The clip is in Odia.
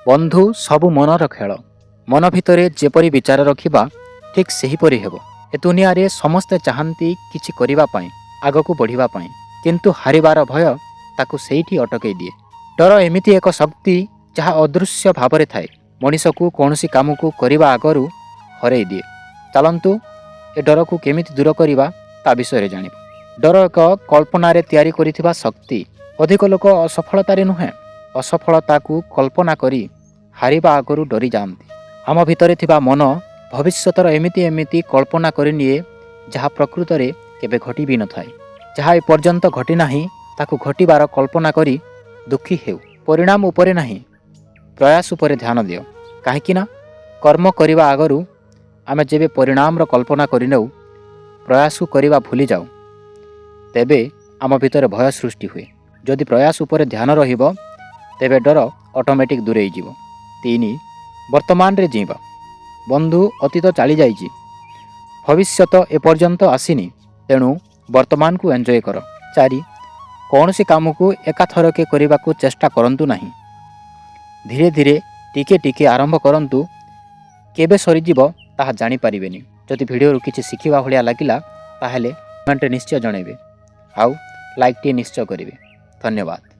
ବନ୍ଧୁ ସବୁ ମନର ଖେଳ। ମନ ଭିତରେ ଯେପରି ବିଚାର ରଖିବା ଠିକ୍ ସେହିପରି ହେବ। ଏ ଦୁନିଆରେ ସମସ୍ତେ ଚାହାନ୍ତି କିଛି କରିବା ପାଇଁ, ଆଗକୁ ବଢ଼ିବା ପାଇଁ, କିନ୍ତୁ ହାରିବାର ଭୟ ତାକୁ ସେଇଠି ଅଟକେଇ ଦିଏ। ଡର ଏମିତି ଏକ ଶକ୍ତି ଯାହା ଅଦୃଶ୍ୟ ଭାବରେ ଥାଏ, ମଣିଷକୁ କୌଣସି କାମକୁ କରିବା ଆଗରୁ ହରେଇ ଦିଏ। ଚାଲନ୍ତୁ ଏ ଡରକୁ କେମିତି ଦୂର କରିବା ତା ବିଷୟରେ ଜାଣିବା। ଡର ଏକ କଳ୍ପନାରେ ତିଆରି କରିଥିବା ଶକ୍ତି। ଅଧିକ ଲୋକ ଅସଫଳତାରେ ନୁହେଁ, ଅସଫଳତାକୁ କଳ୍ପନା କରି ହାରିବା ଆଗରୁ ଡରିଯାଆନ୍ତି। ଆମ ଭିତରେ ଥିବା ମନ ଭବିଷ୍ୟତର ଏମିତି କଳ୍ପନା କରିନିଏ ଯାହା ପ୍ରକୃତରେ କେବେ ଘଟି ବି ନଥାଏ। ଯାହା ଏପର୍ଯ୍ୟନ୍ତ ଘଟିନାହିଁ ତାକୁ ଘଟିବାର କଳ୍ପନା କରି ଦୁଃଖୀ ହେଉ। ପରିଣାମ ଉପରେ ନାହିଁ, ପ୍ରୟାସ ଉପରେ ଧ୍ୟାନ ଦିଅ। କାହିଁକି ନା କର୍ମ କରିବା ଆଗରୁ ଆମେ ଯେବେ ପରିଣାମର କଳ୍ପନା କରିନେଉ, ପ୍ରୟାସ କରିବା ଭୁଲିଯାଉ, ତେବେ ଆମ ଭିତରେ ଭୟ ସୃଷ୍ଟି ହୁଏ। ଯଦି ପ୍ରୟାସ ଉପରେ ଧ୍ୟାନ ରହିବ, ତେବେ ଡର ଅଟୋମେଟିକ୍ ଦୂରେଇ ଯିବ। 3. ବର୍ତ୍ତମାନରେ ଜୀଇବା। ବନ୍ଧୁ, ଅତୀତ ଚାଲିଯାଇଛି, ଭବିଷ୍ୟତ ଏପର୍ଯ୍ୟନ୍ତ ଆସିନି, ତେଣୁ ବର୍ତ୍ତମାନକୁ ଏନ୍ଜୟ କର। 4. କୌଣସି କାମକୁ ଏକାଥରକେ କରିବାକୁ ଚେଷ୍ଟା କରନ୍ତୁ ନାହିଁ। ଧୀରେ ଧୀରେ ଟିକେ ଟିକେ ଆରମ୍ଭ କରନ୍ତୁ। କେବେ ସରିଯିବ ତାହା ଜାଣିପାରିବେନି। ଯଦି ଭିଡ଼ିଓରୁ କିଛି ଶିଖିବା ଭଳିଆ ଲାଗିଲା ତାହେଲେ କମେଣ୍ଟରେ ନିଶ୍ଚୟ ଜଣାଇବେ, ଆଉ ଲାଇକ୍ଟିଏ ନିଶ୍ଚୟ କରିବେ। ଧନ୍ୟବାଦ।